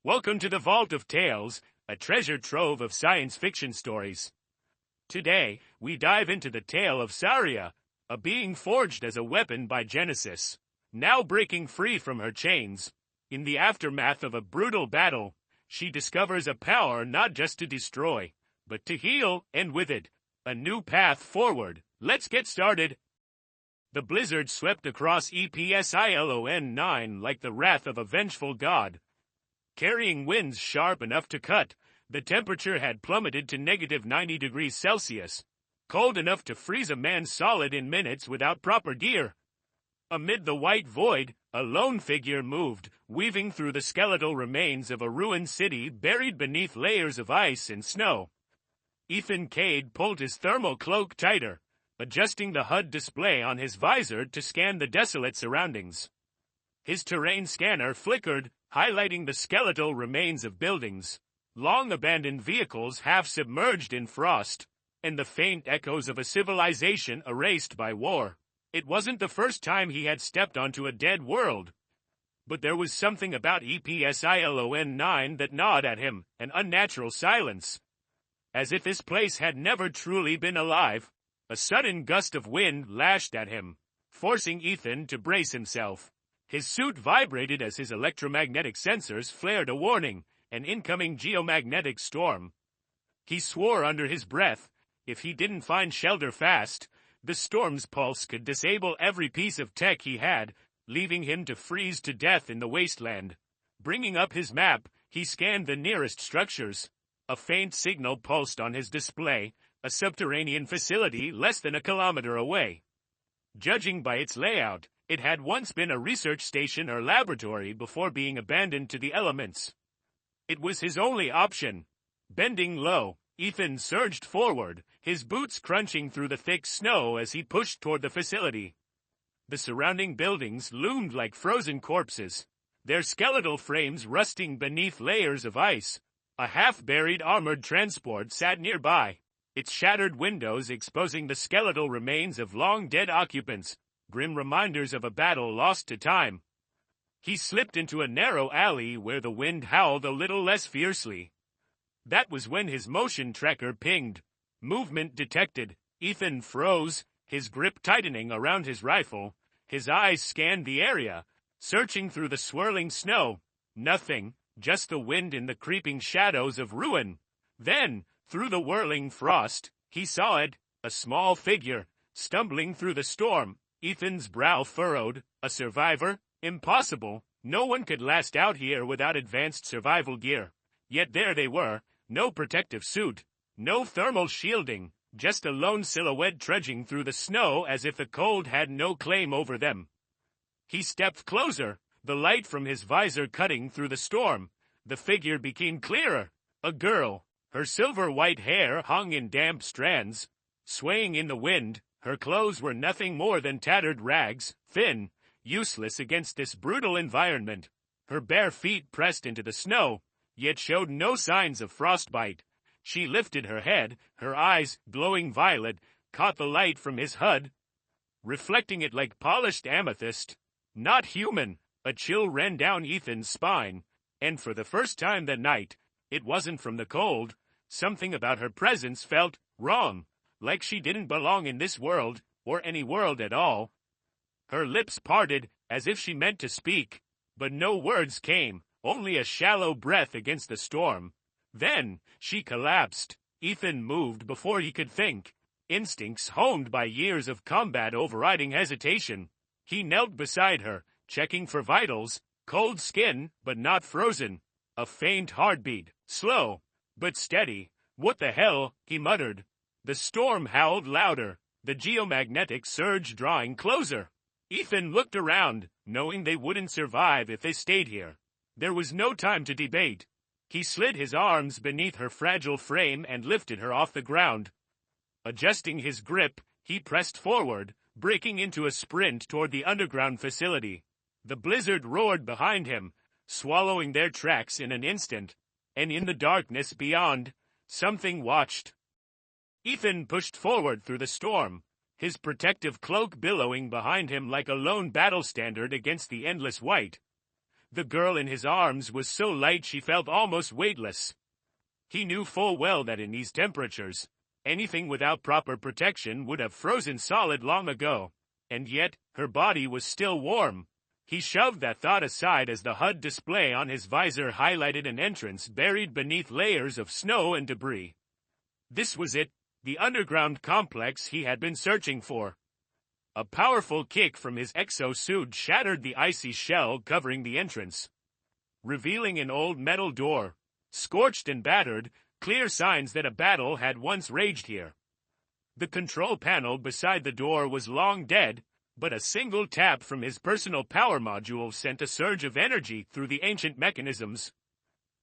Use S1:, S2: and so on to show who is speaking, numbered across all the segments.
S1: Welcome to the Vault of Tales, a treasure trove of science fiction stories. Today, we dive into the tale of Sarya, a being forged as a weapon by Genesis. Now breaking free from her chains, in the aftermath of a brutal battle, she discovers a power not just to destroy, but to heal, and with it, a new path forward. Let's get started. The blizzard swept across EPSILON 9 like the wrath of a vengeful god. Carrying winds sharp enough to cut, the temperature had plummeted to negative 90 degrees Celsius, cold enough to freeze a man solid in minutes without proper gear. Amid the white void, a lone figure moved, weaving through the skeletal remains of a ruined city buried beneath layers of ice and snow. Ethan Cade pulled his thermal cloak tighter, adjusting the HUD display on his visor to scan the desolate surroundings. His terrain scanner flickered, highlighting the skeletal remains of buildings, long-abandoned vehicles half submerged in frost, and the faint echoes of a civilization erased by war. It wasn't the first time he had stepped onto a dead world. But there was something about EPSILON 9 that gnawed at him, an unnatural silence. As if this place had never truly been alive, a sudden gust of wind lashed at him, forcing Ethan to brace himself. His suit vibrated as his electromagnetic sensors flared a warning, an incoming geomagnetic storm. He swore under his breath, if he didn't find shelter fast, the storm's pulse could disable every piece of tech he had, leaving him to freeze to death in the wasteland. Bringing up his map, he scanned the nearest structures. A faint signal pulsed on his display, a subterranean facility less than a kilometer away. Judging by its layout, it had once been a research station or laboratory before being abandoned to the elements. It was his only option. Bending low, Ethan surged forward, his boots crunching through the thick snow as he pushed toward the facility. The surrounding buildings loomed like frozen corpses, their skeletal frames rusting beneath layers of ice. A half-buried armored transport sat nearby, its shattered windows exposing the skeletal remains of long-dead occupants, grim reminders of a battle lost to time. He slipped into a narrow alley where the wind howled a little less fiercely. That was when his motion tracker pinged. Movement detected. Ethan froze, his grip tightening around his rifle. His eyes scanned the area, searching through the swirling snow. Nothing, just the wind and the creeping shadows of ruin. Then, through the whirling frost, he saw it, a small figure, stumbling through the storm. Ethan's brow furrowed. A survivor? Impossible. No one could last out here without advanced survival gear. Yet there they were, no protective suit, no thermal shielding, just a lone silhouette trudging through the snow as if the cold had no claim over them. He stepped closer, the light from his visor cutting through the storm. The figure became clearer. A girl. Her silver-white hair hung in damp strands, swaying in the wind. Her clothes were nothing more than tattered rags, thin, useless against this brutal environment. Her bare feet pressed into the snow, yet showed no signs of frostbite. She lifted her head, her eyes, glowing violet, caught the light from his HUD, reflecting it like polished amethyst. Not human. A chill ran down Ethan's spine, and for the first time that night, it wasn't from the cold. Something about her presence felt wrong, like she didn't belong in this world, or any world at all. Her lips parted, as if she meant to speak, but no words came, only a shallow breath against the storm. Then, she collapsed. Ethan moved before he could think, instincts honed by years of combat overriding hesitation. He knelt beside her, checking for vitals, cold skin, but not frozen. A faint heartbeat, slow, but steady. What the hell, he muttered. The storm howled louder, the geomagnetic surge drawing closer. Ethan looked around, knowing they wouldn't survive if they stayed here. There was no time to debate. He slid his arms beneath her fragile frame and lifted her off the ground. Adjusting his grip, he pressed forward, breaking into a sprint toward the underground facility. The blizzard roared behind him, swallowing their tracks in an instant, and in the darkness beyond, something watched. Ethan pushed forward through the storm, his protective cloak billowing behind him like a lone battle standard against the endless white. The girl in his arms was so light she felt almost weightless. He knew full well that in these temperatures, anything without proper protection would have frozen solid long ago, and yet her body was still warm. He shoved that thought aside as the HUD display on his visor highlighted an entrance buried beneath layers of snow and debris. This was it, the underground complex he had been searching for. A powerful kick from his exosuit shattered the icy shell covering the entrance, revealing an old metal door, scorched and battered, clear signs that a battle had once raged here. The control panel beside the door was long dead, but a single tap from his personal power module sent a surge of energy through the ancient mechanisms.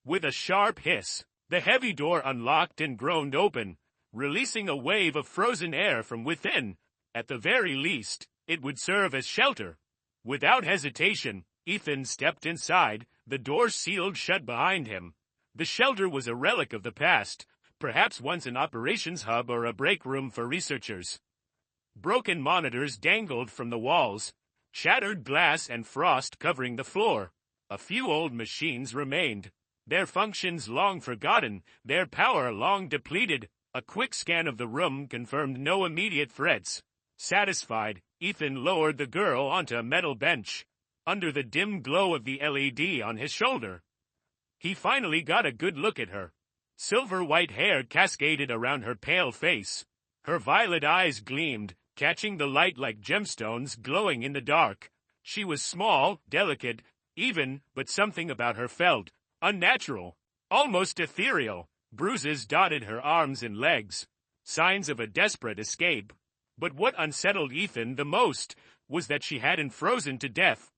S1: With a sharp hiss, the heavy door unlocked and groaned open, releasing a wave of frozen air from within. At the very least, it would serve as shelter. Without hesitation, Ethan stepped inside, the door sealed shut behind him. The shelter was a relic of the past, perhaps once an operations hub or a break room for researchers. Broken monitors dangled from the walls, shattered glass and frost covering the floor. A few old machines remained, their functions long forgotten, their power long depleted. A quick scan of the room confirmed no immediate threats. Satisfied, Ethan lowered the girl onto a metal bench, under the dim glow of the LED on his shoulder. He finally got a good look at her. Silver-white hair cascaded around her pale face. Her violet eyes gleamed, catching the light like gemstones glowing in the dark. She was small, delicate, even, but something about her felt unnatural, almost ethereal. Bruises dotted her arms and legs, signs of a desperate escape. But what unsettled Ethan the most was that she hadn't frozen to death.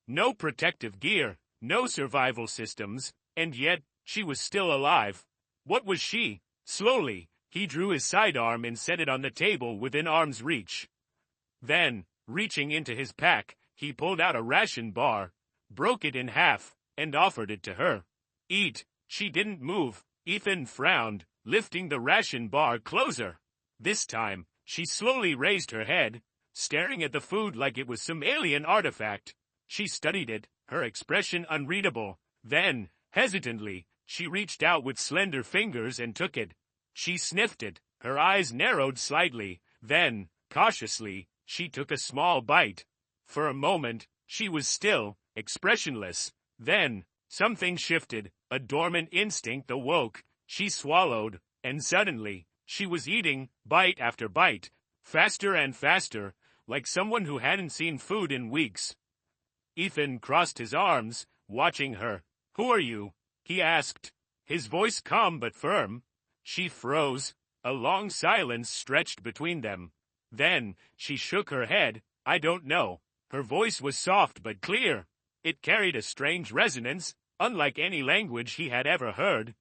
S1: No protective gear, no survival systems, and yet she was still alive. What was she? Slowly, he drew his sidearm and set it on the table within arm's reach. Then, reaching into his pack, he pulled out a ration bar, broke it in half, and offered it to her. Eat. She didn't move. Ethan frowned, lifting the ration bar closer. This time, she slowly raised her head, staring at the food like it was some alien artifact. She studied it, her expression unreadable. Then, hesitantly, she reached out with slender fingers and took it. She sniffed it, her eyes narrowed slightly. Then, cautiously, she took a small bite. For a moment, she was still, expressionless. Then, something shifted, a dormant instinct awoke. She swallowed, and suddenly, she was eating, bite after bite, faster and faster, like someone who hadn't seen food in weeks. Ethan crossed his arms, watching her. "Who are you?" he asked, his voice calm but firm. She froze. A long silence stretched between them. Then, she shook her head. "I don't know." Her voice was soft but clear. It carried a strange resonance, unlike any language he had ever heard.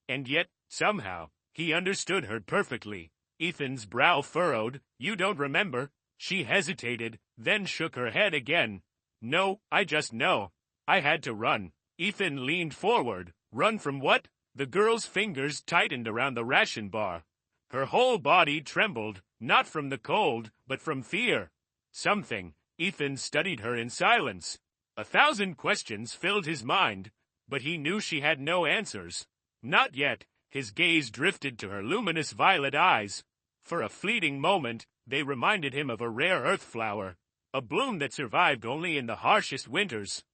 S1: And yet, somehow, he understood her perfectly. Ethan's brow furrowed. "You don't remember?" She hesitated, then shook her head again. "No, I just know. I had to run." Ethan leaned forward. "Run from what?" The girl's fingers tightened around the ration bar. Her whole body trembled, not from the cold, but from fear. Something. Ethan studied her in silence. 1,000 questions filled his mind, but he knew she had no answers. Not yet. His gaze drifted to her luminous violet eyes. For a fleeting moment, they reminded him of a rare earth flower, a bloom that survived only in the harshest winters.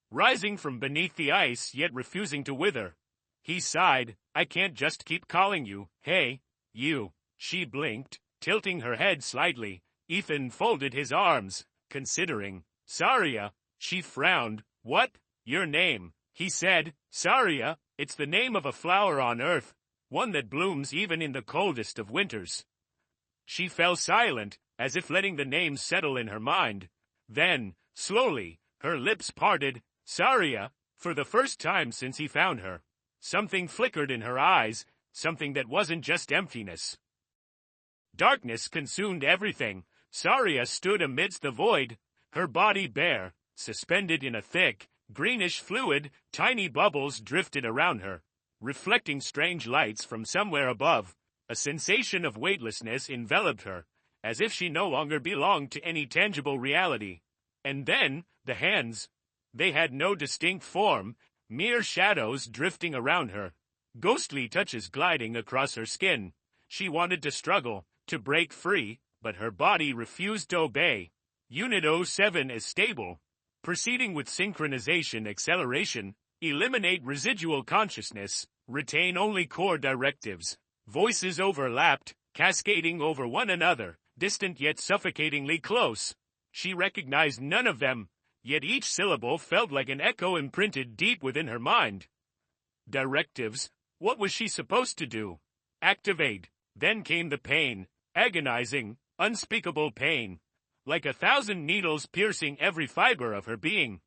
S1: Rising from beneath the ice yet refusing to wither. He sighed. "I can't just keep calling you. Hey, you." She blinked, tilting her head slightly. Ethan folded his arms, considering. "Sarya." She frowned. "What? Your name?" He said. "Sarya. It's the name of a flower on Earth, one that blooms even in the coldest of winters." She fell silent, as if letting the name settle in her mind. Then, slowly, her lips parted. "Sarya," for the first time since he found her. Something flickered in her eyes, something that wasn't just emptiness. Darkness consumed everything. Sarya stood amidst the void, her body bare, suspended in a thick, greenish fluid. Tiny bubbles drifted around her, reflecting strange lights from somewhere above. A sensation of weightlessness enveloped her, as if she no longer belonged to any tangible reality. And then, the hands. They had no distinct form, mere shadows drifting around her, ghostly touches gliding across her skin. She wanted to struggle, to break free, but her body refused to obey. Unit 07 is stable. Proceeding with synchronization acceleration, eliminate residual consciousness, retain only core directives. Voices overlapped, cascading over one another, distant yet suffocatingly close. She recognized none of them, yet each syllable felt like an echo imprinted deep within her mind. Directives. What was she supposed to do? Activate. Then came the pain, agonizing, unspeakable pain, like 1,000 needles piercing every fiber of her being.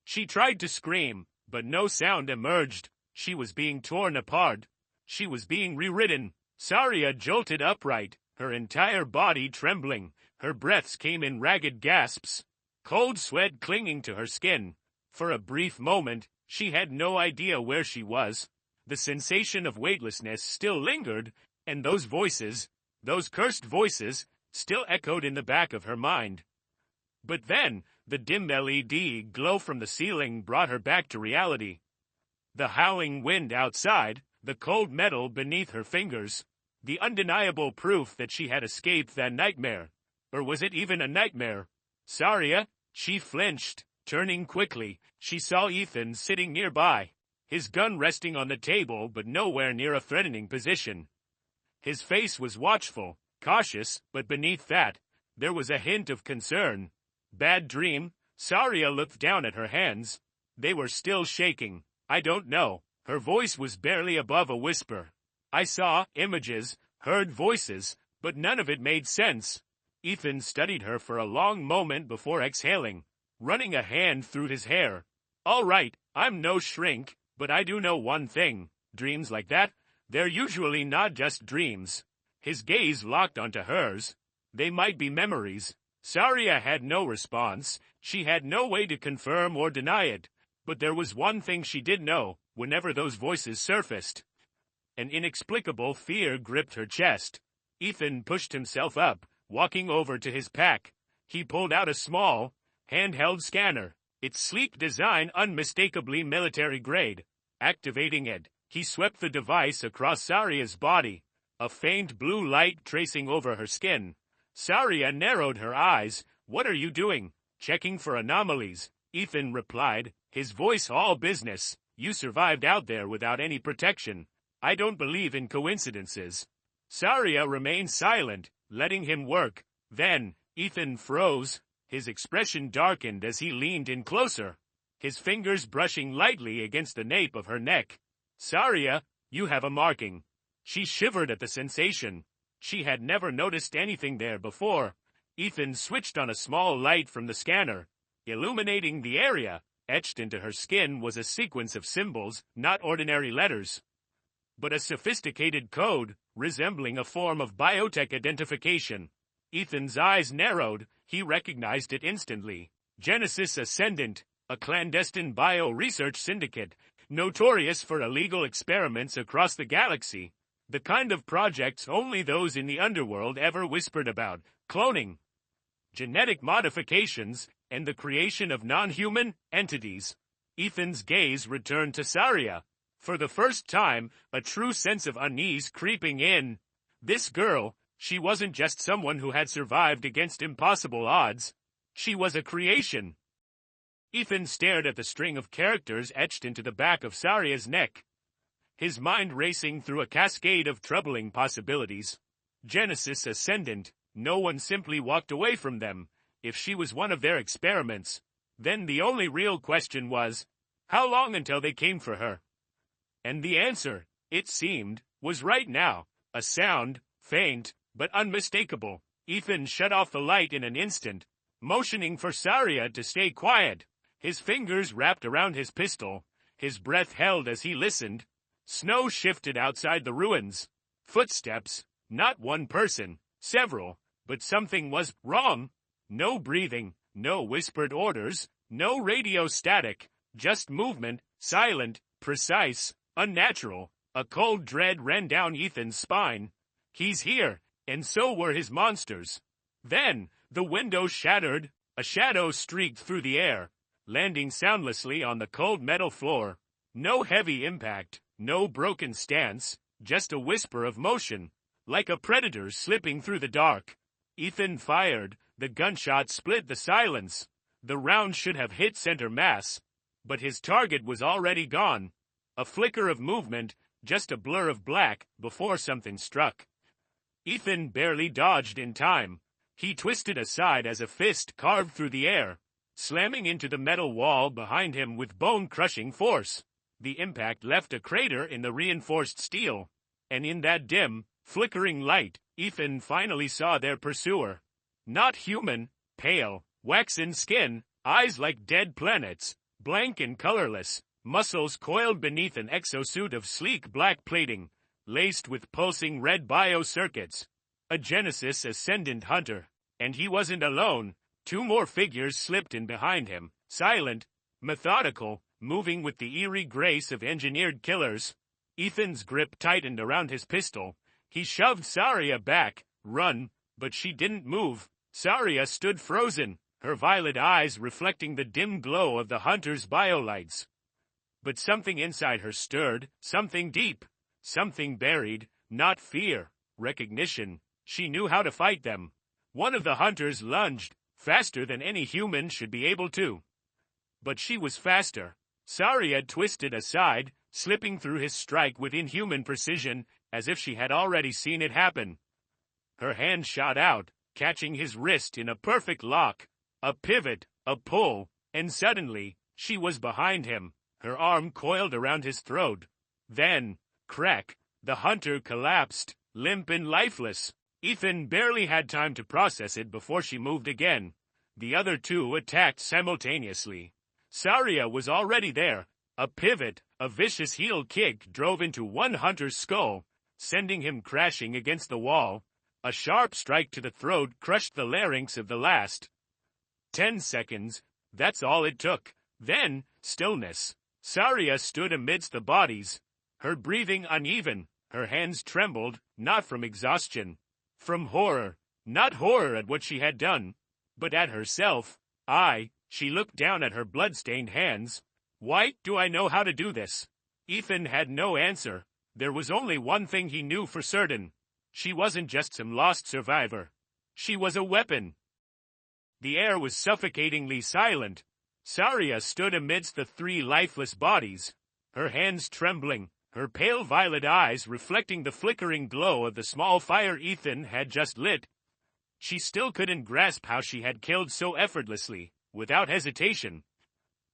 S1: She tried to scream, but no sound emerged. She was being torn apart. She was being rewritten. Sarya jolted upright, her entire body trembling. Her breaths came in ragged gasps, cold sweat clinging to her skin. For a brief moment, she had no idea where she was. The sensation of weightlessness still lingered, and those voices, those cursed voices, still echoed in the back of her mind. But then, the dim LED glow from the ceiling brought her back to reality. The howling wind outside, the cold metal beneath her fingers, the undeniable proof that she had escaped that nightmare. Or was it even a nightmare? Sarya? She flinched. Turning quickly, she saw Ethan sitting nearby, his gun resting on the table but nowhere near a threatening position. His face was watchful, cautious, but beneath that, there was a hint of concern. Bad dream? Sarya looked down at her hands. They were still shaking. I don't know. Her voice was barely above a whisper. I saw images, heard voices, but none of it made sense. Ethan studied her for a long moment before exhaling, running a hand through his hair. All right, I'm no shrink, but I do know one thing. Dreams like that, they're usually not just dreams. His gaze locked onto hers. They might be memories. Sarya had no response. She had no way to confirm or deny it. But there was one thing she did know, whenever those voices surfaced. An inexplicable fear gripped her chest. Ethan pushed himself up, walking over to his pack. He pulled out a small, handheld scanner, its sleek design unmistakably military-grade. Activating it, he swept the device across Sarya's body, a faint blue light tracing over her skin. Sarya narrowed her eyes. What are you doing? Checking for anomalies, Ethan replied, his voice all business. You survived out there without any protection. I don't believe in coincidences. Sarya remained silent, letting him work. Then, Ethan froze. His expression darkened as he leaned in closer, his fingers brushing lightly against the nape of her neck. Sarya, you have a marking. She shivered at the sensation. She had never noticed anything there before. Ethan switched on a small light from the scanner, illuminating the area. Etched into her skin was a sequence of symbols, not ordinary letters, but a sophisticated code, resembling a form of biotech identification. Ethan's eyes narrowed. He recognized it instantly. Genesis Ascendant, a clandestine bio-research syndicate, notorious for illegal experiments across the galaxy. The kind of projects only those in the underworld ever whispered about. Cloning, genetic modifications, and the creation of non-human entities. Ethan's gaze returned to Sarya. For the first time, a true sense of unease creeping in. This girl, she wasn't just someone who had survived against impossible odds. She was a creation. Ethan stared at the string of characters etched into the back of Sarya's neck, his mind racing through a cascade of troubling possibilities. Genesis Ascendant. No one simply walked away from them. If she was one of their experiments, then the only real question was, how long until they came for her? And the answer, it seemed, was right now. A sound, faint, but unmistakable. Ethan shut off the light in an instant, motioning for Sarya to stay quiet. His fingers wrapped around his pistol, his breath held as he listened. Snow shifted outside the ruins. Footsteps, not one person, several, but something was wrong. No breathing, no whispered orders, no radio static, just movement, silent, precise, unnatural. A cold dread ran down Ethan's spine. He's here, and so were his monsters. Then, the window shattered, a shadow streaked through the air, landing soundlessly on the cold metal floor. No heavy impact, no broken stance, just a whisper of motion, like a predator slipping through the dark. Ethan fired. The gunshot split the silence. The round should have hit center mass, but his target was already gone. A flicker of movement, just a blur of black, before something struck. Ethan barely dodged in time. He twisted aside as a fist carved through the air, slamming into the metal wall behind him with bone-crushing force. The impact left a crater in the reinforced steel, and in that dim, flickering light, Ethan finally saw their pursuer. Not human, pale, waxen skin, eyes like dead planets, blank and colorless, muscles coiled beneath an exosuit of sleek black plating, laced with pulsing red biocircuits. A Genesis Ascendant hunter. And he wasn't alone. Two more figures slipped in behind him, silent, methodical, moving with the eerie grace of engineered killers. Ethan's grip tightened around his pistol. He shoved Sarya back. Run, but she didn't move. Sarya stood frozen, her violet eyes reflecting the dim glow of the hunter's biolights. But something inside her stirred, something deep, something buried, not fear, recognition. She knew how to fight them. One of the hunters lunged, faster than any human should be able to. But she was faster. Sarya twisted aside, slipping through his strike with inhuman precision, as if she had already seen it happen. Her hand shot out, catching his wrist in a perfect lock. A pivot, a pull, and suddenly, she was behind him, her arm coiled around his throat. Then, crack, the hunter collapsed, limp and lifeless. Ethan barely had time to process it before she moved again. The other two attacked simultaneously. Sarya was already there. A pivot, a vicious heel kick drove into one hunter's skull, sending him crashing against the wall. A sharp strike to the throat crushed the larynx of the last. 10 seconds, that's all it took. Then, stillness. Sarya stood amidst the bodies, her breathing uneven, her hands trembled, not from exhaustion. From horror, not horror at what she had done, but at herself. She looked down at her blood-stained hands. Why do I know how to do this? Ethan had no answer. There was only one thing he knew for certain. She wasn't just some lost survivor. She was a weapon. The air was suffocatingly silent. Sarya stood amidst the three lifeless bodies, her hands trembling, her pale violet eyes reflecting the flickering glow of the small fire Ethan had just lit. She still couldn't grasp how she had killed so effortlessly, without hesitation.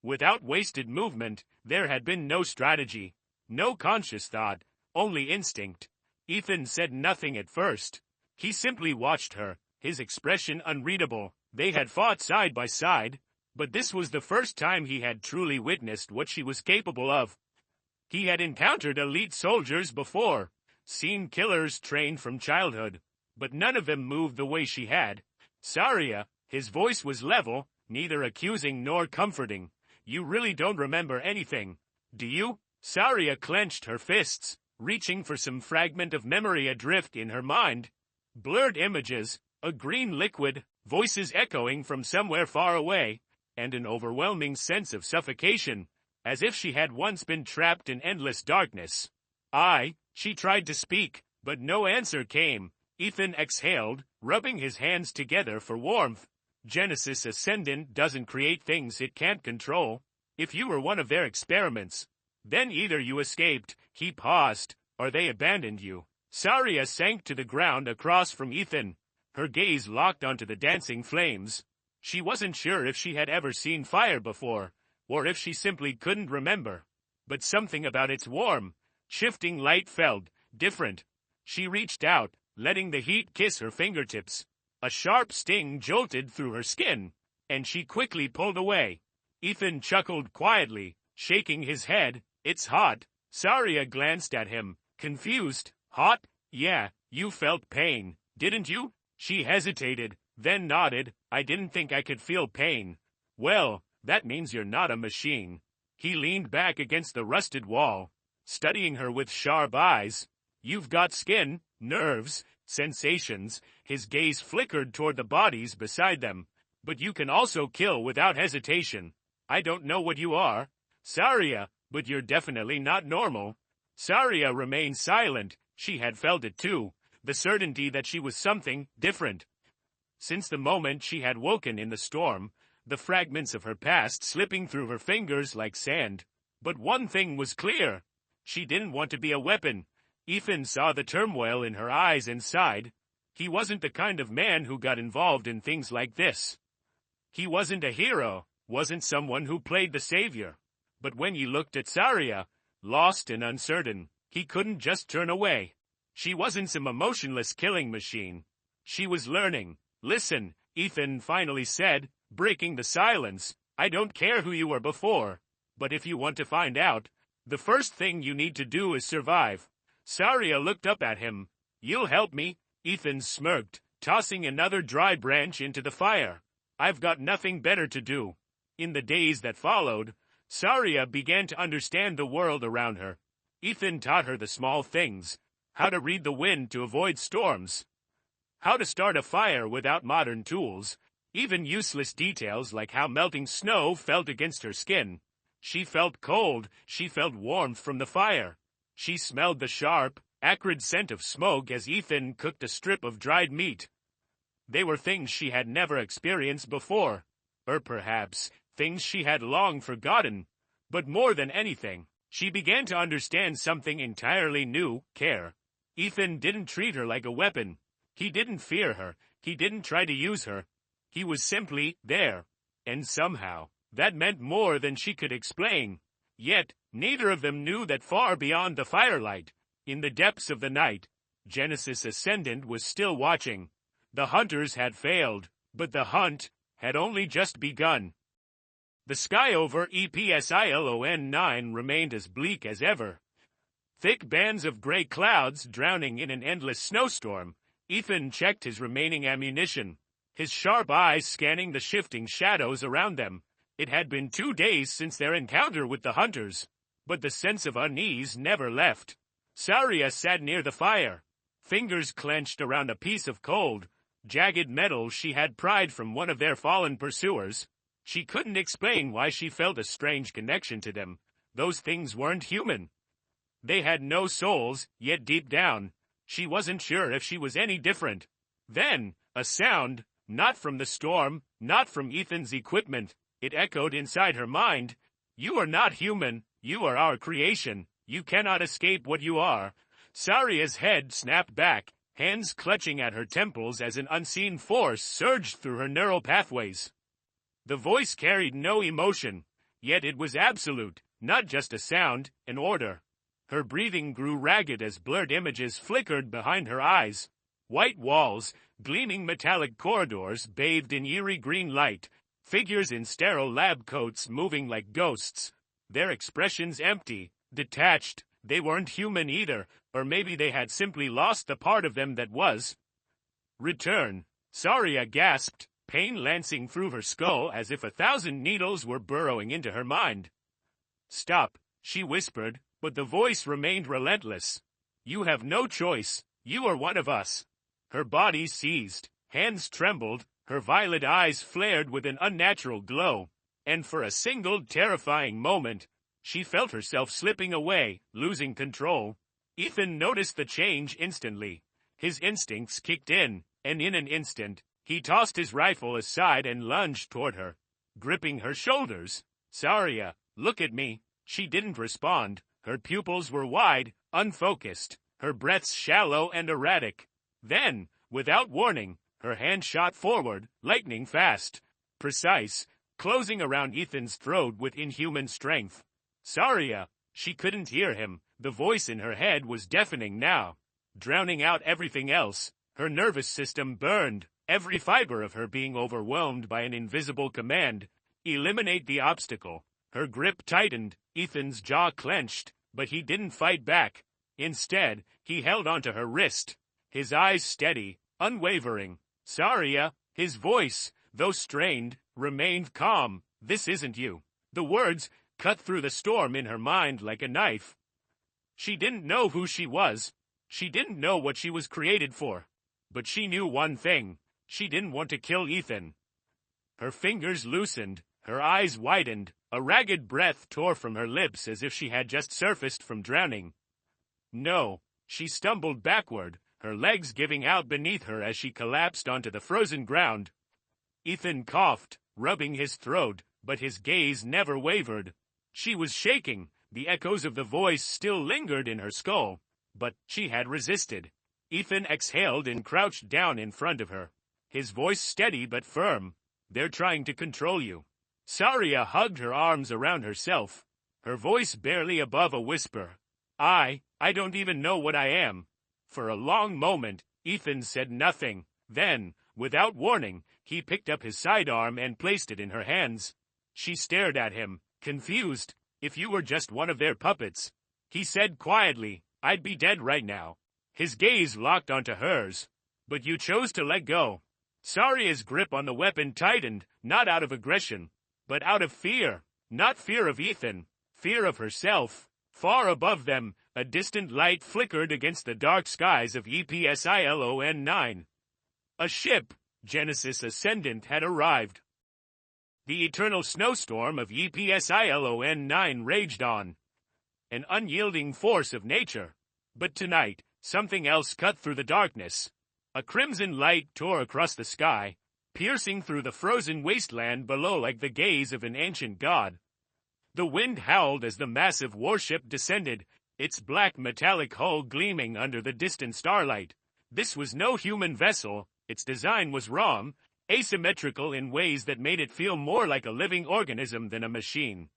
S1: Without wasted movement, there had been no strategy, no conscious thought, only instinct. Ethan said nothing at first. He simply watched her, his expression unreadable. They had fought side by side, but this was the first time he had truly witnessed what she was capable of. He had encountered elite soldiers before, seen killers trained from childhood, but none of them moved the way she had. Sarya, his voice was level, neither accusing nor comforting. You really don't remember anything, do you? Sarya clenched her fists, reaching for some fragment of memory adrift in her mind. Blurred images, a green liquid, voices echoing from somewhere far away, and an overwhelming sense of suffocation, as if she had once been trapped in endless darkness. She tried to speak, but no answer came. Ethan exhaled, rubbing his hands together for warmth. Genesis Ascendant doesn't create things it can't control. If you were one of their experiments, then either you escaped, he paused, or they abandoned you. Sarya sank to the ground across from Ethan, her gaze locked onto the dancing flames. She wasn't sure if she had ever seen fire before, or if she simply couldn't remember. But something about its warm, shifting light felt different. She reached out, letting the heat kiss her fingertips. A sharp sting jolted through her skin, and she quickly pulled away. Ethan chuckled quietly, shaking his head. It's hot. Sarya glanced at him, confused. Hot? Yeah, you felt pain, didn't you? She hesitated, then nodded. I didn't think I could feel pain. Well, that means you're not a machine. He leaned back against the rusted wall, studying her with sharp eyes. You've got skin, nerves, sensations. His gaze flickered toward the bodies beside them. But you can also kill without hesitation. I don't know what you are, Sarya, but you're definitely not normal. Sarya remained silent. She had felt it too, the certainty that she was something different. Since the moment she had woken in the storm, the fragments of her past slipping through her fingers like sand. But one thing was clear. She didn't want to be a weapon. Ethan saw the turmoil in her eyes and sighed. He wasn't the kind of man who got involved in things like this. He wasn't a hero, wasn't someone who played the savior. But when he looked at Sarya, lost and uncertain, he couldn't just turn away. She wasn't some emotionless killing machine. She was learning. Listen, Ethan finally said, breaking the silence. I don't care who you were before. But if you want to find out, the first thing you need to do is survive. Sarya looked up at him. You'll help me? Ethan smirked, tossing another dry branch into the fire. I've got nothing better to do. In the days that followed, Sarya began to understand the world around her. Ethan taught her the small things. How to read the wind to avoid storms. How to start a fire without modern tools. Even useless details like how melting snow felt against her skin. She felt cold. She felt warmth from the fire. She smelled the sharp, acrid scent of smoke as Ethan cooked a strip of dried meat. They were things she had never experienced before. Or perhaps, things she had long forgotten. But more than anything, she began to understand something entirely new, care. Ethan didn't treat her like a weapon. He didn't fear her. He didn't try to use her. He was simply there. And somehow, that meant more than she could explain. Yet, neither of them knew that far beyond the firelight, in the depths of the night, Genesis Ascendant was still watching. The hunters had failed, but the hunt had only just begun. The sky over Epsilon 9 remained as bleak as ever. Thick bands of gray clouds drowning in an endless snowstorm. Ethan checked his remaining ammunition, his sharp eyes scanning the shifting shadows around them. It had been 2 days since their encounter with the hunters, but the sense of unease never left. Sarya sat near the fire, fingers clenched around a piece of cold, jagged metal she had pried from one of their fallen pursuers. She couldn't explain why she felt a strange connection to them. Those things weren't human. They had no souls, yet deep down, she wasn't sure if she was any different. Then, a sound, not from the storm, not from Ethan's equipment. It echoed inside her mind. You are not human. You are our creation. You cannot escape what you are. Sarya's head snapped back, hands clutching at her temples as an unseen force surged through her neural pathways. The voice carried no emotion, yet it was absolute, not just a sound, an order. Her breathing grew ragged as blurred images flickered behind her eyes. White walls, gleaming metallic corridors bathed in eerie green light, figures in sterile lab coats moving like ghosts. Their expressions empty, detached. They weren't human either, or maybe they had simply lost the part of them that was. Return. Sarya gasped, pain lancing through her skull as if 1,000 needles were burrowing into her mind. Stop, she whispered, but the voice remained relentless. You have no choice. You are one of us. Her body seized, hands trembled, her violet eyes flared with an unnatural glow, and for a single terrifying moment, she felt herself slipping away, losing control. Ethan noticed the change instantly. His instincts kicked in, and in an instant, he tossed his rifle aside and lunged toward her, gripping her shoulders. Sarya, look at me. She didn't respond. Her pupils were wide, unfocused, her breaths shallow and erratic. Then, without warning, her hand shot forward, lightning fast, precise, closing around Ethan's throat with inhuman strength. Sarya, she couldn't hear him. The voice in her head was deafening now, drowning out everything else. Her nervous system burned, every fiber of her being overwhelmed by an invisible command. Eliminate the obstacle. Her grip tightened, Ethan's jaw clenched, but he didn't fight back. Instead, he held onto her wrist, his eyes steady, unwavering. Sarya, his voice, though strained, remained calm. This isn't you. The words cut through the storm in her mind like a knife. She didn't know who she was. She didn't know what she was created for. But she knew one thing. She didn't want to kill Ethan. Her fingers loosened, Her eyes widened, a ragged breath tore from her lips as if she had just surfaced from drowning. No, she stumbled backward, her legs giving out beneath her as she collapsed onto the frozen ground. Ethan coughed, rubbing his throat, but his gaze never wavered. She was shaking, the echoes of the voice still lingered in her skull, but she had resisted. Ethan exhaled and crouched down in front of her, his voice steady but firm. "They're trying to control you." Sarya hugged her arms around herself, her voice barely above a whisper. I don't even know what I am." For a long moment, Ethan said nothing. Then, without warning, he picked up his sidearm and placed it in her hands. She stared at him, confused. "If you were just one of their puppets," he said quietly, "I'd be dead right now." His gaze locked onto hers. "But you chose to let go." Sarya's grip on the weapon tightened, not out of aggression, but out of fear. Not fear of Ethan, fear of herself. Far above them, a distant light flickered against the dark skies of EPSILON 9. A ship, Genesis Ascendant, had arrived. The eternal snowstorm of EPSILON 9 raged on, an unyielding force of nature. But tonight, something else cut through the darkness. A crimson light tore across the sky, piercing through the frozen wasteland below like the gaze of an ancient god. The wind howled as the massive warship descended, its black metallic hull gleaming under the distant starlight. This was no human vessel. Its design was wrong, asymmetrical in ways that made it feel more like a living organism than a machine.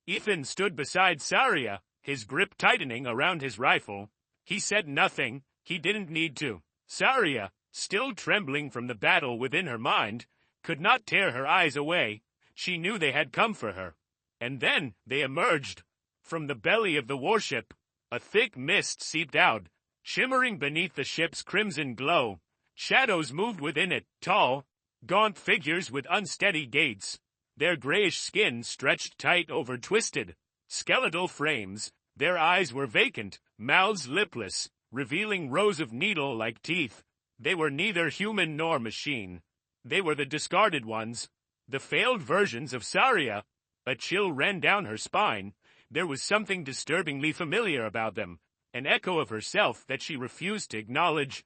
S1: Ethan stood beside Sarya, his grip tightening around his rifle. He said nothing. He didn't need to. Sarya, still trembling from the battle within her mind, could not tear her eyes away. She knew they had come for her. And then they emerged. From the belly of the warship, a thick mist seeped out, shimmering beneath the ship's crimson glow. Shadows moved within it, tall, gaunt figures with unsteady gaits. Their grayish skin stretched tight over twisted, skeletal frames. Their eyes were vacant, mouths lipless, revealing rows of needle-like teeth. They were neither human nor machine. They were the discarded ones, the failed versions of Sarya. A chill ran down her spine. There was something disturbingly familiar about them, an echo of herself that she refused to acknowledge.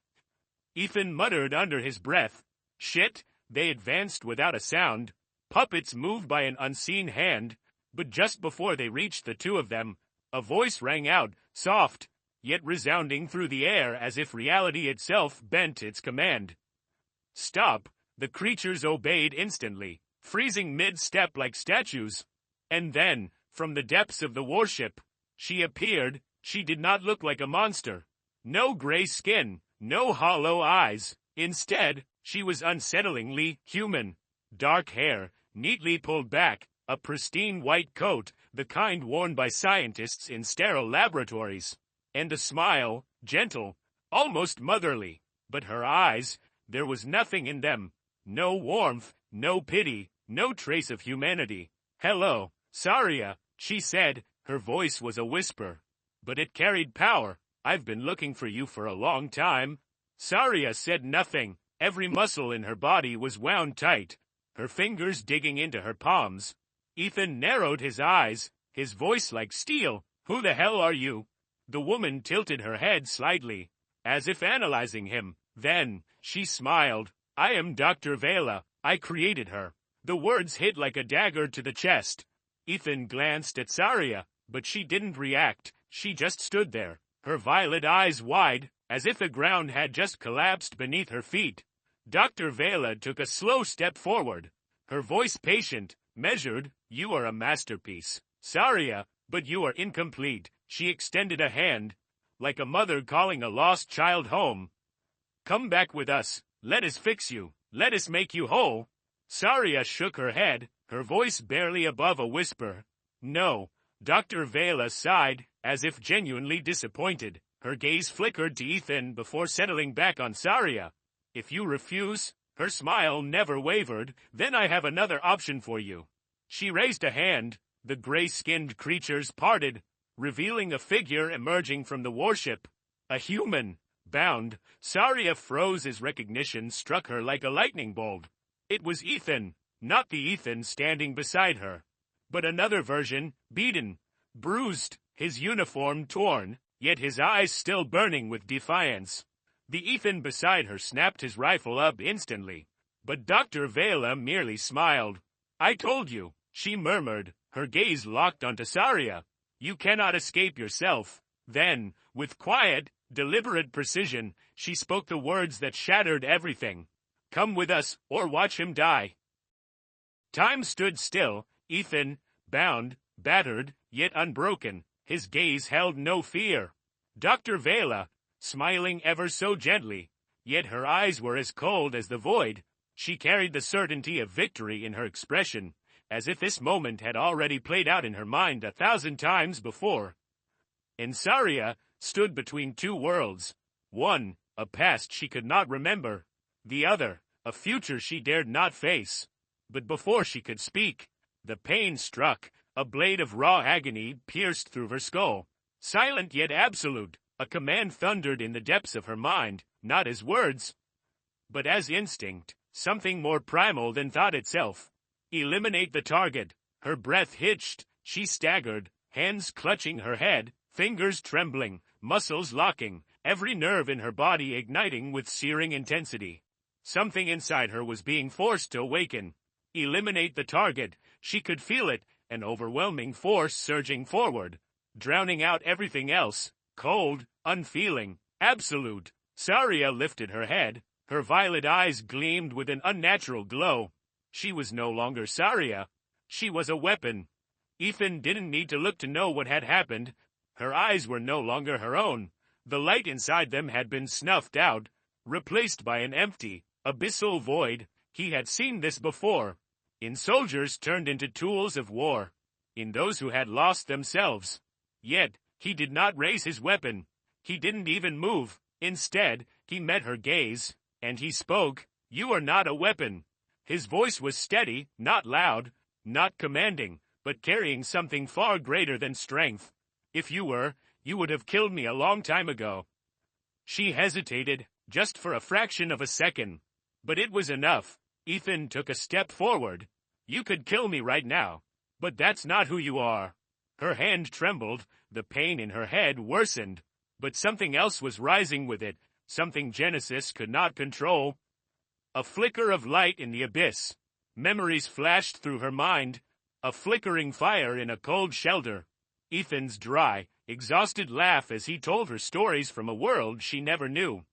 S1: Ethan muttered under his breath. Shit. They advanced without a sound, puppets moved by an unseen hand. But just before they reached the two of them, a voice rang out, soft, yet resounding through the air as if reality itself bent its command. Stop. The creatures obeyed instantly, freezing mid-step like statues. And then, from the depths of the warship, she appeared. She did not look like a monster. No gray skin, no hollow eyes. Instead, she was unsettlingly human. Dark hair, neatly pulled back, a pristine white coat, the kind worn by scientists in sterile laboratories. And a smile, gentle, almost motherly. But her eyes, there was nothing in them. No warmth, no pity, no trace of humanity. "Hello, Sarya," she said. Her voice was a whisper, but it carried power. "I've been looking for you for a long time." Sarya said nothing. Every muscle in her body was wound tight, her fingers digging into her palms. Ethan narrowed his eyes, his voice like steel. "Who the hell are you?" The woman tilted her head slightly, as if analyzing him. Then, she smiled. "I am Dr. Vela. I created her." The words hit like a dagger to the chest. Ethan glanced at Sarya, but she didn't react. She just stood there, her violet eyes wide, as if the ground had just collapsed beneath her feet. Dr. Vela took a slow step forward, her voice patient, measured. "You are a masterpiece, Sarya, but you are incomplete." She extended a hand, like a mother calling a lost child home. "Come back with us. Let us fix you. Let us make you whole." Sarya shook her head, her voice barely above a whisper. "No." Dr. Vela sighed, as if genuinely disappointed. Her gaze flickered to Ethan before settling back on Sarya. "If you refuse," her smile never wavered, "then I have another option for you." She raised a hand. The gray-skinned creatures parted, revealing a figure emerging from the warship. A human, bound. Sarya froze as recognition struck her like a lightning bolt. It was Ethan. Not the Ethan standing beside her, but another version, beaten, bruised, his uniform torn, yet his eyes still burning with defiance. The Ethan beside her snapped his rifle up instantly, but Dr. Vela merely smiled. "I told you," she murmured, her gaze locked onto Sarya. "You cannot escape yourself." Then, with quiet, deliberate precision, she spoke the words that shattered everything. "Come with us, or watch him die." Time stood still, Ethan, bound, battered, yet unbroken, his gaze held no fear. Dr. Vela, smiling ever so gently, yet her eyes were as cold as the void. She carried the certainty of victory in her expression, as if this moment had already played out in her mind 1,000 times before. And Sarya stood between two worlds. One, a past she could not remember. The other, a future she dared not face. But before she could speak, the pain struck. A blade of raw agony pierced through her skull. Silent yet absolute, a command thundered in the depths of her mind, not as words, but as instinct, something more primal than thought itself. Eliminate the target. Her breath hitched, she staggered, hands clutching her head, fingers trembling, muscles locking, every nerve in her body igniting with searing intensity. Something inside her was being forced to awaken. Eliminate the target. She could feel it, an overwhelming force surging forward, drowning out everything else, cold, unfeeling, absolute. Sarya lifted her head, her violet eyes gleamed with an unnatural glow. She was no longer Sarya. She was a weapon. Ethan didn't need to look to know what had happened. Her eyes were no longer her own. The light inside them had been snuffed out, replaced by an empty, abyssal void. He had seen this before. In soldiers turned into tools of war. In those who had lost themselves. Yet, he did not raise his weapon. He didn't even move. Instead, he met her gaze, and he spoke. "You are not a weapon." His voice was steady, not loud, not commanding, but carrying something far greater than strength. "If you were, you would have killed me a long time ago." She hesitated, just for a fraction of a second. But it was enough. Ethan took a step forward. "You could kill me right now, but that's not who you are." Her hand trembled, the pain in her head worsened, but something else was rising with it, something Genesis could not control. A flicker of light in the abyss. Memories flashed through her mind, a flickering fire in a cold shelter. Ethan's dry, exhausted laugh as he told her stories from a world she never knew.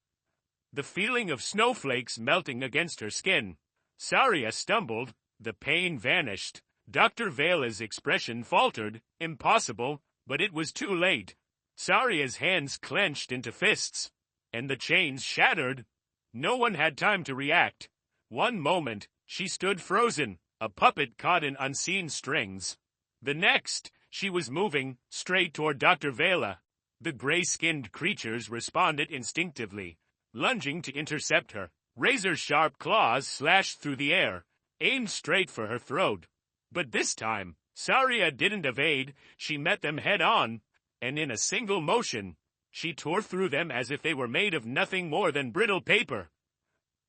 S1: The feeling of snowflakes melting against her skin. Sarya stumbled, the pain vanished. Dr. Vela's expression faltered. Impossible, but it was too late. Sarya's hands clenched into fists, and the chains shattered. No one had time to react. One moment, she stood frozen, a puppet caught in unseen strings. The next, she was moving, straight toward Dr. Vela. The gray-skinned creatures responded instinctively, lunging to intercept her. Razor-sharp claws slashed through the air, aimed straight for her throat. But this time, Sarya didn't evade, she met them head-on, and in a single motion, she tore through them as if they were made of nothing more than brittle paper.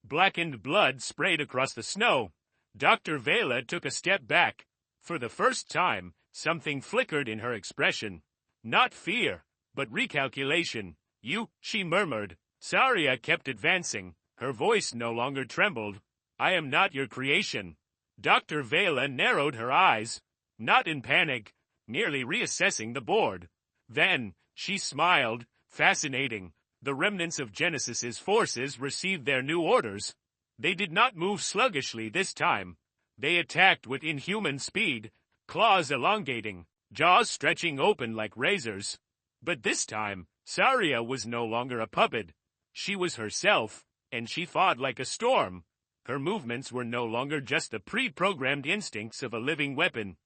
S1: Blackened blood sprayed across the snow. Dr. Vela took a step back. For the first time, something flickered in her expression. Not fear, but recalculation. "You," she murmured. Sarya kept advancing. Her voice no longer trembled. "I am not your creation." Dr. Vela narrowed her eyes, not in panic, merely reassessing the board. Then, she smiled, fascinating. The remnants of Genesis's forces received their new orders. They did not move sluggishly this time. They attacked with inhuman speed, claws elongating, jaws stretching open like razors. But this time, Sarya was no longer a puppet. She was herself, and she fought like a storm. Her movements were no longer just the pre-programmed instincts of a living weapon.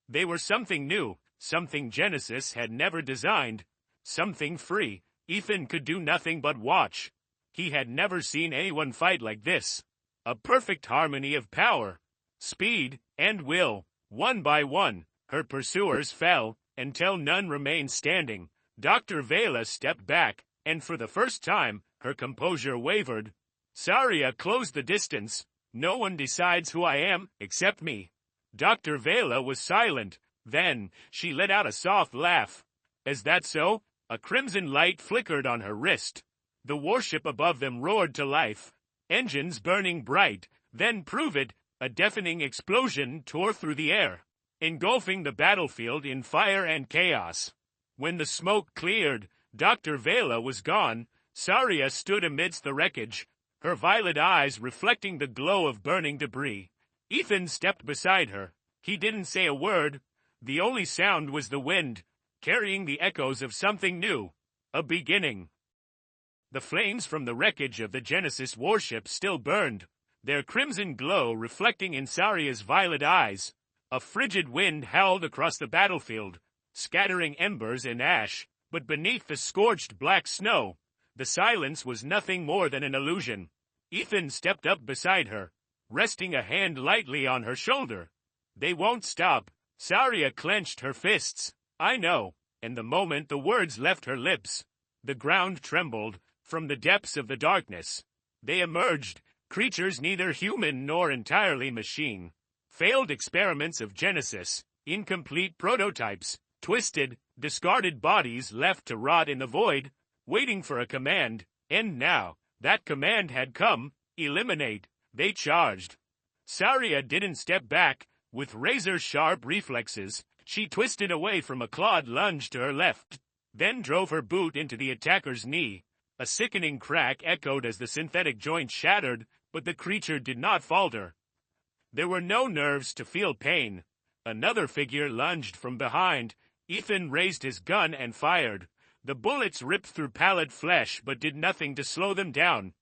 S1: They were something new, something Genesis had never designed, something free. Ethan could do nothing but watch. He had never seen anyone fight like this. A perfect harmony of power, speed, and will. One by one, her pursuers fell, until none remained standing. Dr. Vela stepped back, and for the first time, her composure wavered. Sarya closed the distance, No one decides who I am, except me. Dr. Vela was silent. Then, she let out a soft laugh. Is that so? A crimson light flickered on her wrist. The warship above them roared to life. Engines burning bright. Then prove it, a deafening explosion tore through the air, engulfing the battlefield in fire and chaos. When the smoke cleared, Dr. Vela was gone. Sarya stood amidst the wreckage, her violet eyes reflecting the glow of burning debris. Ethan stepped beside her. He didn't say a word. The only sound was the wind, carrying the echoes of something new, a beginning. The flames from the wreckage of the Genesis warship still burned, their crimson glow reflecting in Sarya's violet eyes. A frigid wind howled across the battlefield, scattering embers and ash, but beneath the scorched black snow, the silence was nothing more than an illusion. Ethan stepped up beside her, resting a hand lightly on her shoulder. They won't stop. Sarya clenched her fists. I know. And the moment the words left her lips, the ground trembled. From the depths of the darkness, they emerged, creatures neither human nor entirely machine. Failed experiments of Genesis, incomplete prototypes, twisted, discarded bodies left to rot in the void, waiting for a command. And now, that command had come. Eliminate. They charged. Sarya didn't step back. With razor-sharp reflexes, she twisted away from a clawed lunge to her left, then drove her boot into the attacker's knee. A sickening crack echoed as the synthetic joint shattered, but the creature did not falter. There were no nerves to feel pain. Another figure lunged from behind. Ethan raised his gun and fired. The bullets ripped through pallid flesh but did nothing to slow them down.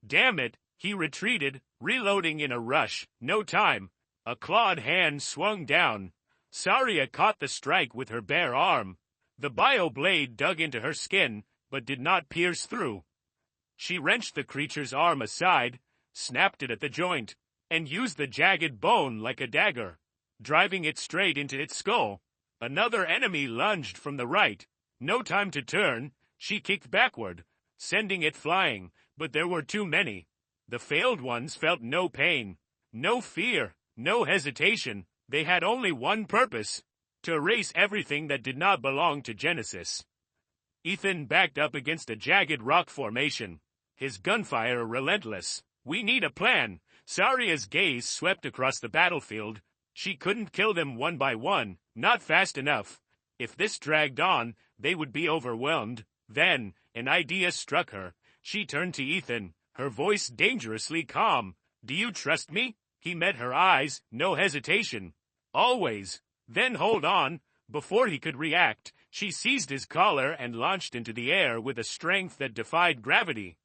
S1: Damn it, he retreated, reloading in a rush. No time. A clawed hand swung down. Sarya caught the strike with her bare arm. The bio-blade dug into her skin, but did not pierce through. She wrenched the creature's arm aside, snapped it at the joint, and used the jagged bone like a dagger, driving it straight into its skull. Another enemy lunged from the right. No time to turn, she kicked backward, sending it flying, but there were too many. The failed ones felt no pain, no fear, no hesitation. They had only one purpose: to erase everything that did not belong to Genesis. Ethan backed up against a jagged rock formation, his gunfire relentless. We need a plan. Sarya's gaze swept across the battlefield. She couldn't kill them one by one, not fast enough. If this dragged on, they would be overwhelmed. Then, an idea struck her. She turned to Ethan, her voice dangerously calm. Do you trust me? He met her eyes, no hesitation. Always. Then hold on. Before he could react, she seized his collar and launched into the air with a strength that defied gravity.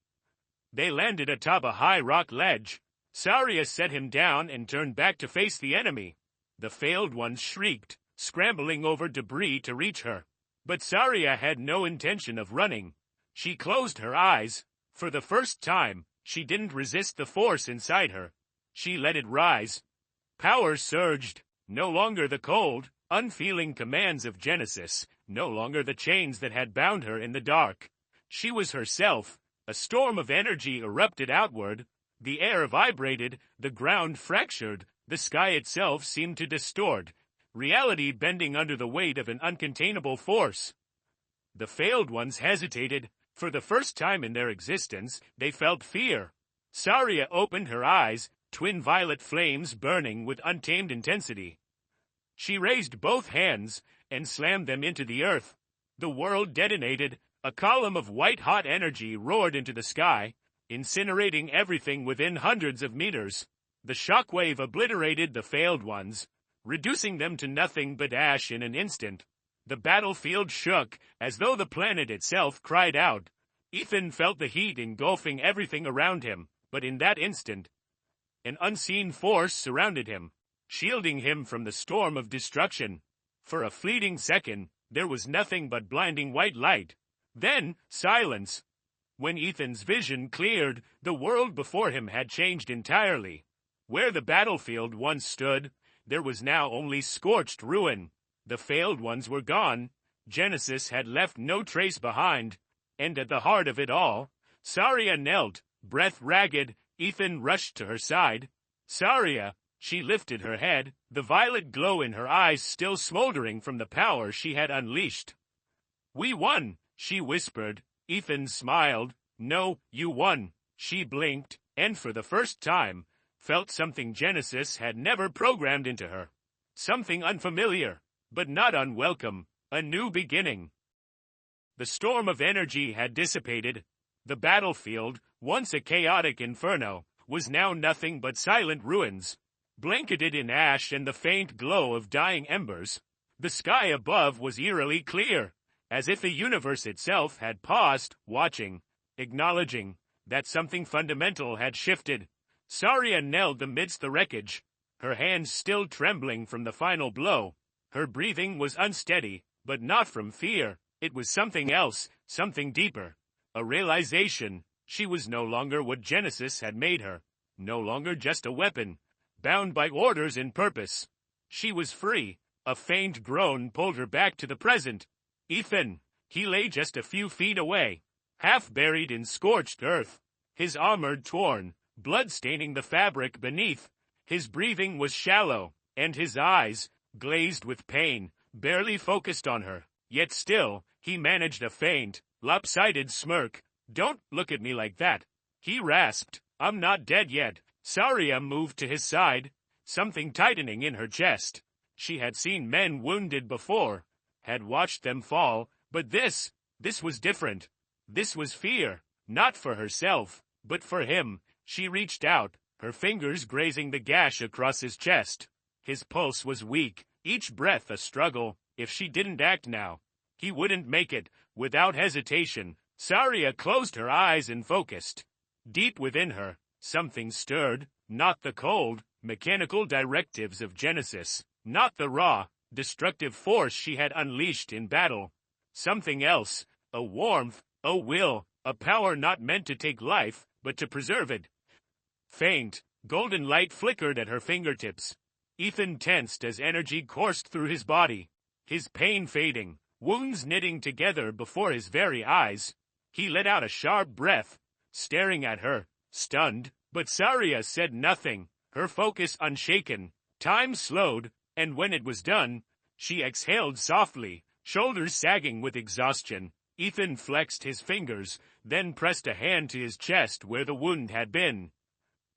S1: They landed atop a high rock ledge. Sarya set him down and turned back to face the enemy. The failed ones shrieked, scrambling over debris to reach her. But Sarya had no intention of running. She closed her eyes. For the first time, she didn't resist the force inside her. She let it rise. Power surged. No longer the cold, unfeeling commands of Genesis, no longer the chains that had bound her in the dark. She was herself. A storm of energy erupted outward. The air vibrated, the ground fractured, the sky itself seemed to distort, reality bending under the weight of an uncontainable force. The failed ones hesitated. For the first time in their existence, they felt fear. Sarya opened her eyes, twin violet flames burning with untamed intensity. She raised both hands and slammed them into the earth. The world detonated. A column of white-hot energy roared into the sky, incinerating everything within hundreds of meters. The shockwave obliterated the failed ones, reducing them to nothing but ash in an instant. The battlefield shook, as though the planet itself cried out. Ethan felt the heat engulfing everything around him, but in that instant, an unseen force surrounded him, shielding him from the storm of destruction. For a fleeting second, there was nothing but blinding white light. Then, silence. When Ethan's vision cleared, the world before him had changed entirely. Where the battlefield once stood, there was now only scorched ruin. The failed ones were gone. Genesis had left no trace behind. And at the heart of it all, Sarya knelt, breath ragged, Ethan rushed to her side. Sarya, she lifted her head, the violet glow in her eyes still smoldering from the power she had unleashed. "We won," she whispered. Ethan smiled. "No, you won." She blinked, and for the first time, felt something Genesis had never programmed into her. Something unfamiliar, but not unwelcome, a new beginning. The storm of energy had dissipated. The battlefield, once a chaotic inferno, was now nothing but silent ruins, blanketed in ash and the faint glow of dying embers. The sky above was eerily clear, as if the universe itself had paused, watching, acknowledging that something fundamental had shifted. Sarya knelt amidst the wreckage, her hands still trembling from the final blow. Her breathing was unsteady, but not from fear. It was something else, something deeper. A realization. She was no longer what Genesis had made her, no longer just a weapon, bound by orders and purpose. She was free. A faint groan pulled her back to the present. Ethan. He lay just a few feet away, half buried in scorched earth, his armor torn, blood staining the fabric beneath. His breathing was shallow, and his eyes, glazed with pain, barely focused on her. Yet still, he managed a faint, lopsided smirk. "Don't look at me like that," he rasped. "I'm not dead yet." Sarya moved to his side, something tightening in her chest. She had seen men wounded before, had watched them fall, but this was different. This was fear, not for herself, but for him. She reached out, her fingers grazing the gash across his chest. His pulse was weak, each breath a struggle. If she didn't act now, he wouldn't make it. Without hesitation, Sarya closed her eyes and focused. Deep within her, something stirred, not the cold, mechanical directives of Genesis, not the raw, destructive force she had unleashed in battle. Something else, a warmth, a will, a power not meant to take life, but to preserve it. Faint, golden light flickered at her fingertips. Ethan tensed as energy coursed through his body, his pain fading, wounds knitting together before his very eyes. He let out a sharp breath, staring at her, stunned, but Sarya said nothing, her focus unshaken. Time slowed, and when it was done, she exhaled softly, shoulders sagging with exhaustion. Ethan flexed his fingers, then pressed a hand to his chest where the wound had been.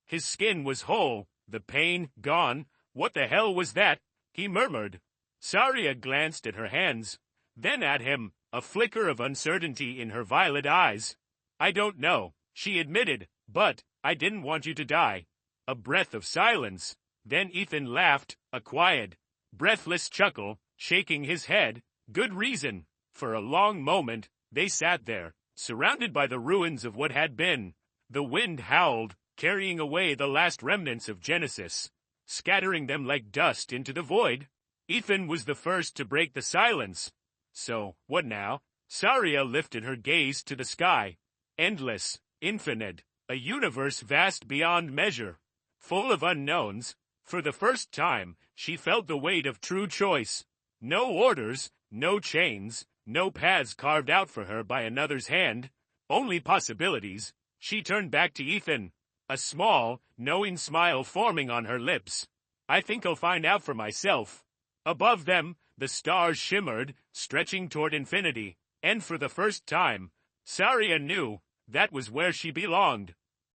S1: His skin was whole, the pain gone. "What the hell was that?" he murmured. Sarya glanced at her hands, then at him, a flicker of uncertainty in her violet eyes. "I don't know," she admitted, "but I didn't want you to die." A breath of silence. Then Ethan laughed, a quiet, breathless chuckle, shaking his head. "Good reason." For a long moment, they sat there, surrounded by the ruins of what had been. The wind howled, carrying away the last remnants of Genesis, scattering them like dust into the void. Ethan was the first to break the silence. "So, what now?" Sarya lifted her gaze to the sky. Endless, infinite, a universe vast beyond measure, full of unknowns. For the first time, she felt the weight of true choice. No orders, no chains, no paths carved out for her by another's hand, only possibilities. She turned back to Ethan, a small, knowing smile forming on her lips. "I think I'll find out for myself." Above them, the stars shimmered, stretching toward infinity, and for the first time, Sarya knew that was where she belonged.